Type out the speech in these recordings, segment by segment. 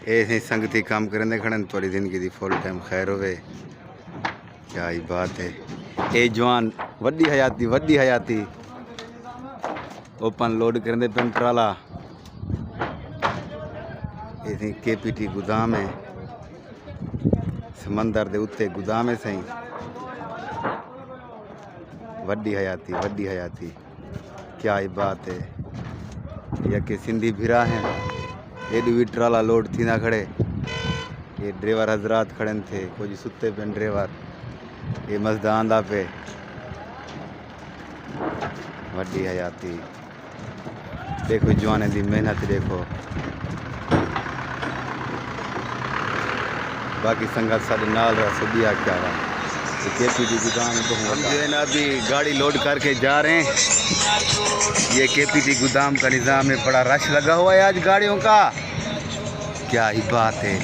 ऐसे संगती काम करेंदे खड़न थोड़ी जिंदगी दी फुल टाइम खैर होवे। क्या ही बात है। ए जवान वड्डी हयाती ओपन लोड करेंदे पेन ट्राला। ऐसे केपीटी गोदाम है, समंदर दे उत्ते गोदाम है सही। वड्डी हयाती क्या ही बात है। या के सिंधी भिरा हैं एडू भी ट्राला लोड थी ना खड़े। ये ड्राइवर हजरात खड़े थे, कुछ सुते पे ड्राइवर, ये मजदान दा पे। वड्डी हयाती देखो, जवाने दी मेहनत देखो। बाकी संगत साढ़े नाल रहा सुबिया क्या रहा। केपीटी गोदाम हम जो है ना अभी गाड़ी लोड करके जा रहे हैं। ये केपीटी गोदाम का निज़ाम है, बड़ा रश लगा हुआ है आज गाड़ियों का। क्या ही बात है।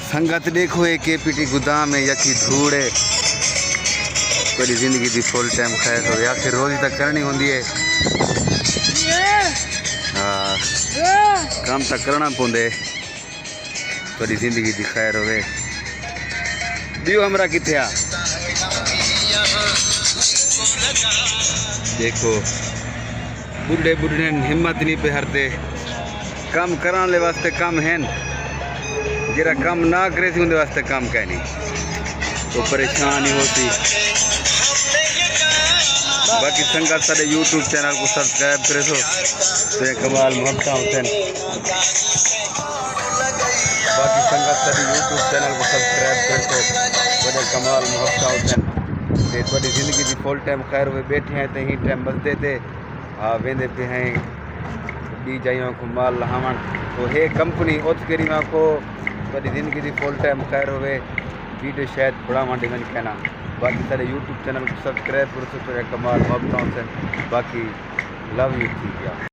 संगत देखो, ये केपीटी गोदाम है, यकी धूड़ है। पूरी जिंदगी की फुल टाइम खैर हो, या फिर रोज़ी तक करनी होती है। हाँ, काम तक करना पौंदे, पूरी जिंदगी की खैर होवे। दियो हमरा किथे आ देखो, बुढ़े बुढ़े हिम्मत नहीं पे हरते। काम कराने वास्ते काम है, जरा काम ना करे थी उनके वास्ते काम कह नहीं, तो परेशान ही होती। बाकी संगत सारे यूट्यूब चैनल को सब्सक्राइब करे तो ये कमाल मोहब्बत होते हैं। बाकी संगत सारे यूट्यूब चैनल को सब्सक्राइब करे तो बड़े कमाल मोहब्बत होते हैं। थोड़ी जिंदगी की फुल टाइम खैर हुए बैठे हैं तो ही टाइम बसते थे। वेंदे पे हैं दी जाइयों को माल लहावन तो हे कंपनी उस करी में को थोड़ी जिंदगी की फुल टाइम खैर हुए। वीडियो शायद बड़ा मंडी में कहना। बाकी सारे यूट्यूब चैनल को सब्सक्राइब करो तो कमाल मोहब्बत होते हैं। बाकी लव यू थी क्या।